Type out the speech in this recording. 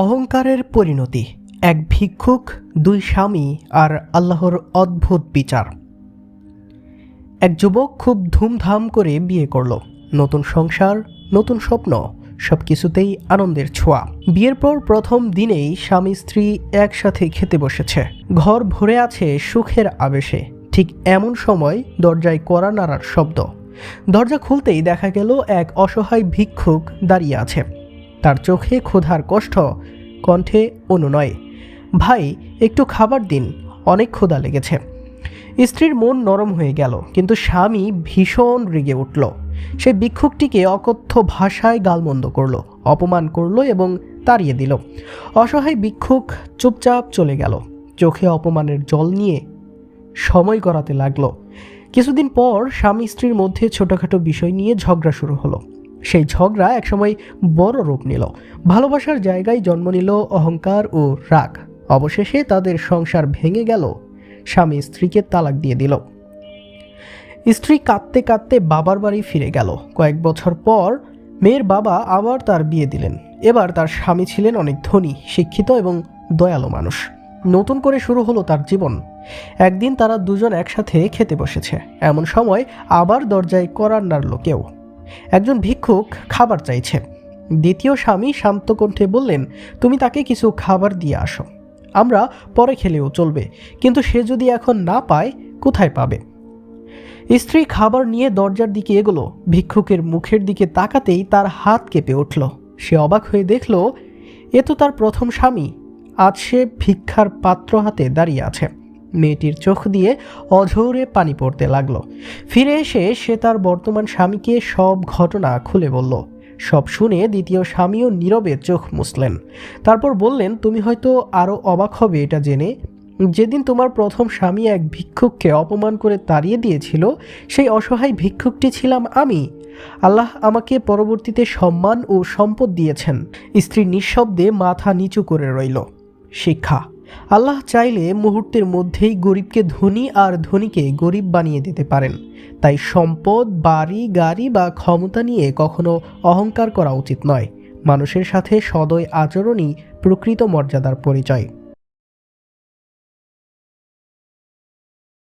অহংকারের পরিণতি। এক ভিক্ষুক, দুই স্বামী আর আল্লাহর অদ্ভুত বিচার। এক যুবক খুব ধুমধাম করে বিয়ে করল। নতুন সংসার, নতুন স্বপ্ন, সব কিছুতেই আনন্দের ছোঁয়া। বিয়ের পর প্রথম দিনেই স্বামী স্ত্রী একসাথে খেতে বসেছে। ঘর ভরে আছে সুখের আবেশে। ঠিক এমন সময় দরজায় কড়া নাড়ার শব্দ। দরজা খুলতেই দেখা গেল এক অসহায় ভিক্ষুক দাঁড়িয়ে আছে। তার চোখে ক্ষুধার কষ্ট, কণ্ঠে অনুনয়। ভাই, একটু খাবার দিন, অনেক ক্ষুধা লেগেছে। স্ত্রীর মন নরম হয়ে গেল, কিন্তু স্বামী ভীষণ রেগে উঠল। সে ভিক্ষুকটিকে অকথ্য ভাষায় গালমন্দ করল, অপমান করল এবং তাড়িয়ে দিল। অসহায় ভিক্ষুক চুপচাপ চলে গেল, চোখে অপমানের জল নিয়ে সময় গড়াতে লাগলো। কিছুদিন পর স্বামী স্ত্রীর মধ্যে ছোটখাটো বিষয় নিয়ে ঝগড়া শুরু হলো। সেই ঝগড়া একসময় বড় রূপ নিল। ভালোবাসার জায়গায় জন্ম নিল অহংকার ও রাগ। অবশেষে তাদের সংসার ভেঙে গেল। স্বামী স্ত্রীকে তালাক দিয়ে দিল। স্ত্রী কাঁদতে কাঁদতে বাবার বাড়ি ফিরে গেল। কয়েক বছর পর মেয়ের বাবা আবার তার বিয়ে দিলেন। এবার তার স্বামী ছিলেন অনেক ধনী, শিক্ষিত এবং দয়ালু মানুষ। নতুন করে শুরু হলো তার জীবন। একদিন তারা দুজন একসাথে খেতে বসেছে। এমন সময় আবার দরজায় কড়া নাড়ল কেউ। একজন ভিক্ষুক খাবার চাইছে। দ্বিতীয় স্বামী শান্ত কণ্ঠে বললেন, তুমি তাকে কিছু খাবার দিয়ে আসো, আমরা পরে খেলেও চলবে, কিন্তু সে যদি এখন না পায়, কোথায় পাবে? স্ত্রী খাবার নিয়ে দরজার দিকে এগোলো। ভিক্ষুকের মুখের দিকে তাকাতেই তার হাত কেঁপে উঠল। সে অবাক হয়ে দেখল, এ তো তার প্রথম স্বামী। আজ সে ভিক্ষার পাত্র হাতে দাঁড়িয়ে আছে। মেয়েটির চোখ দিয়ে অঝোরে পানি পড়তে লাগলো। ফিরে এসে সে তার বর্তমান স্বামীকে সব ঘটনা খুলে বলল। সব শুনে দ্বিতীয় স্বামীও নীরবে চোখ মুছলেন। তারপর বললেন, তুমি হয়তো আরও অবাক হবে এটা জেনে, যেদিন তোমার প্রথম স্বামী এক ভিক্ষুককে অপমান করে তাড়িয়ে দিয়েছিল, সেই অসহায় ভিক্ষুকটি ছিলাম আমি। আল্লাহ আমাকে পরবর্তীতে সম্মান ও সম্পদ দিয়েছেন। স্ত্রী নিঃশব্দে মাথা নিচু করে রইল। শিক্ষা: আল্লাহ চাইলে মুহূর্তের মধ্যেই গরিবকে ধনী আর ধনীকে গরিব বানিয়ে দিতে পারেন। তাই সম্পদ, বাড়ি, গাড়ি বা ক্ষমতা নিয়ে কখনো অহংকার করা উচিত নয়। মানুষের সাথে সদয় আচরণই প্রকৃত মর্যাদার পরিচয়।